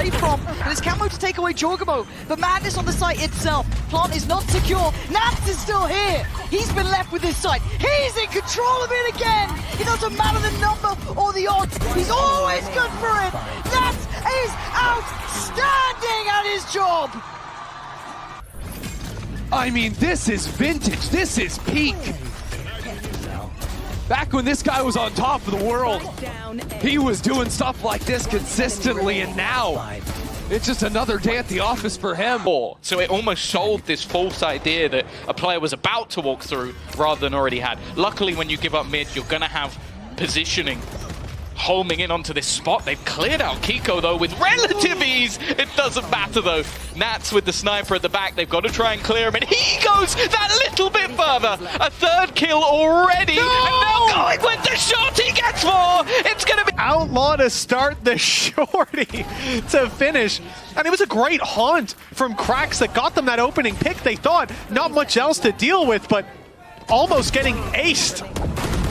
away from. And it's Camo to take away Jorgamo. The madness on the site itself. Plant is not secure. nAts is still here. He's been left with this site. He's in control of it again. It doesn't matter the number or the odds. He's always good for it. nAts is outstanding at his job. I mean, this is vintage. This is peak. Back when this guy was on top of the world, he was doing stuff like this consistently, and now it's just another day at the office for him. So it almost sold this false idea that a player was about to walk through rather than already had. Luckily, when you give up mid, you're going to have positioning homing in onto this spot. They've cleared out Kiko, though, with relative ease. It doesn't matter, though. nAts with the sniper at the back. They've got to try and clear him, and he goes that little bit further. A third kill already, and now going with the shot. He gets more. It's going to be Outlaw to start the shorty to finish. And it was a great haunt from Cracks that got them that opening pick. They thought not much else to deal with, but almost getting aced.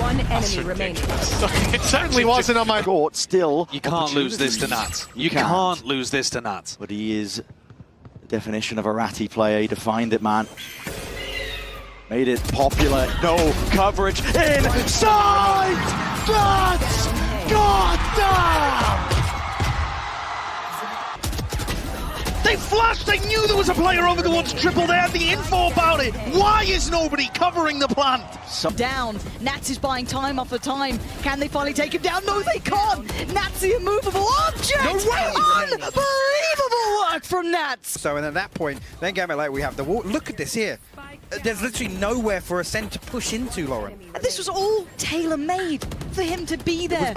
One enemy remaining. It certainly wasn't on my court. Still, you can't lose this to nAts. You can't lose this to nAts. But he is the definition of a ratty player. He defined it, man. Made it popular. No coverage inside. nAts! God damn! They flashed, they knew there was a player over the one's triple, they had the info about it. Why is nobody covering the plant? Down. nAts is buying time after time. Can they finally take him down? No, they can't. nAts the immovable object. No way. Unbelievable work from nAts. So, and at that point, then Gamma Light, we have the wall. Look at this here. There's literally nowhere for Ascend to push into, Lauren. This was all tailor-made for him to be there.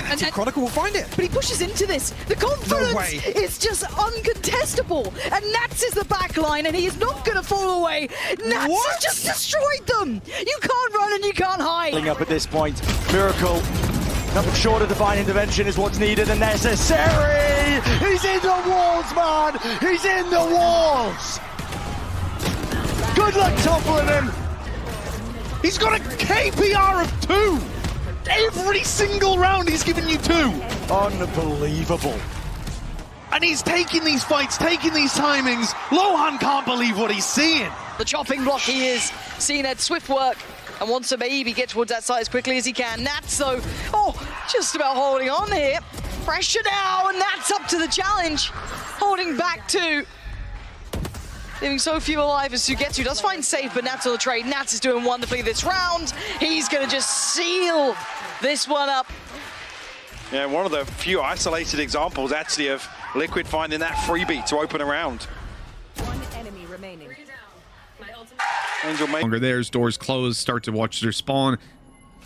And Chronicle will find it. But he pushes into this. The confidence No way. is just uncontestable. And nAts is the back line, and he is not going to fall away. nAts has just destroyed them. You can't run and you can't hide. Up at this point, Miracle. Nothing short of divine intervention is what's needed and necessary. He's in the walls, man. He's in the walls. Good luck toppling him. He's got a KPR of 2. Every single round he's given you 2. Unbelievable. And he's taking these fights, taking these timings. Lohan can't believe what he's seeing. The chopping block he is. CNED swift work and wants to maybe get towards that side as quickly as he can. nAts though, just about holding on here. Pressure now, and nAts up to the challenge. Holding back 2. Leaving so few alive as Sugetsu does find safe, but nAts on the trade. nAts is doing wonderfully this round. He's going to just seal this one up. Yeah, one of the few isolated examples actually of Liquid finding that freebie to open a round. One enemy remaining. Angel Longer there's doors closed, start to watch their spawn.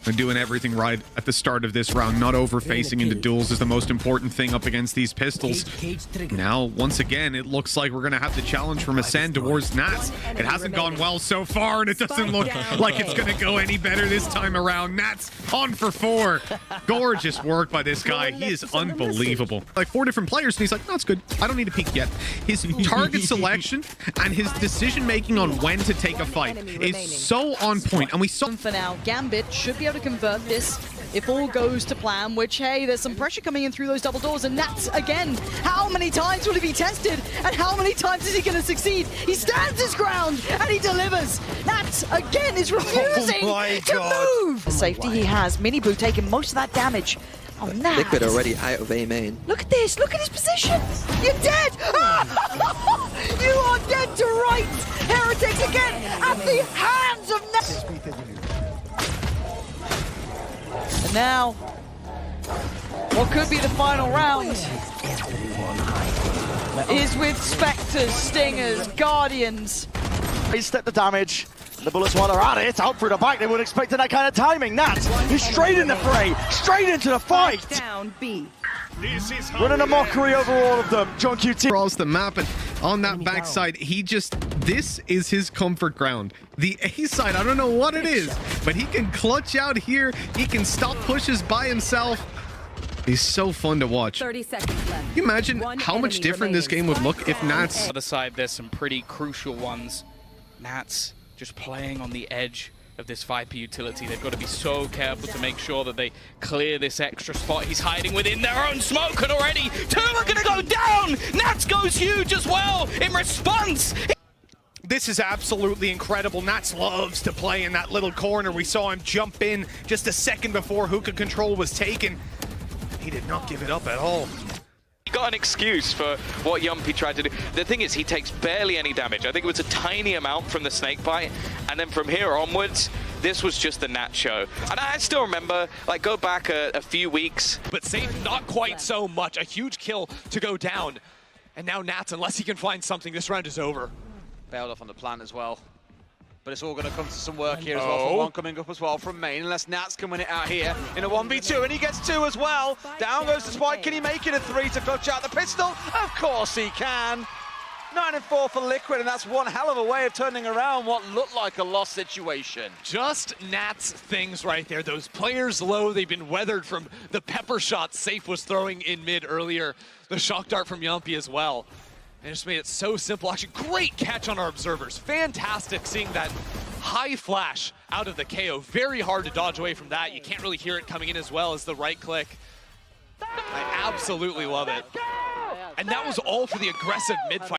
And doing everything right at the start of this round. Not over-facing into duels is the most important thing up against these pistols. Now, once again, it looks like we're going to have the challenge from Ascend towards nAts. It hasn't gone well so far, and it doesn't look like it's going to go any better this time around. nAts on for 4. Gorgeous work by this guy. He is unbelievable. Like 4 different players, and he's like, no, it's good. I don't need to peek yet. His target selection and his decision-making on when to take a fight is so on point. And we saw... For now, Gambit should be able to convert this if all goes to plan, which, hey, there's some pressure coming in through those double doors, and nAts, again, how many times will he be tested, and how many times is he going to succeed? He stands his ground, and he delivers. nAts, again, is refusing to move. The safety he has, Mini Blue taking most of that damage. Oh, nAts. Liquid already out of A main. Look at this, look at his position. You're dead. You are dead to rights. Heretics again at the hands of nAts. And now, what could be the final round is with Spectres, Stingers, Guardians. He's stepped the damage. The bullets, while they're at it, out through the back. They wouldn't expect that kind of timing. nAts, he's straight in the fray, straight into the fight. Down B. Running a mockery over all of them. John QT across the map, and on that backside, this is his comfort ground. The A side, I don't know what it is, but he can clutch out here. He can stop pushes by himself. He's so fun to watch. 30 seconds left. Can you imagine how much different this game would look if nAts... On the other side, there's some pretty crucial ones. nAts just playing on the edge of this Viper utility. They've got to be so careful to make sure that they clear this extra spot. He's hiding within their own smoke, and already two are going to go down. nAts goes huge as well in response. This is absolutely incredible. nAts loves to play in that little corner. We saw him jump in just a second before hookah control was taken. He did not give it up at all. He got an excuse for what Yumpy tried to do. The thing is, he takes barely any damage. I think it was a tiny amount from the snake bite, and then from here onwards, this was just the nAts show. And I still remember, like, go back a few weeks. But safe, not quite so much. A huge kill to go down. And now nAts, unless he can find something, this round is over. Bailed off on the plant as well. But it's all going to come to some work here as well. From one coming up as well from main, unless nAts can win it out here in a 1v2, and he gets 2 as well. Down goes the spike. Can he make it a 3 to clutch out the pistol? Of course he can. 9 and 4 for Liquid, and that's one hell of a way of turning around what looked like a lost situation. Just nAts things right there. Those players low, they've been weathered from the pepper shots Safe was throwing in mid earlier. The shock dart from Yumpy as well. And just made it so simple. Actually, great catch on our observers. Fantastic seeing that high flash out of the KO. Very hard to dodge away from that. You can't really hear it coming in as well as the right click. I absolutely love it. And that was all for the aggressive mid fight.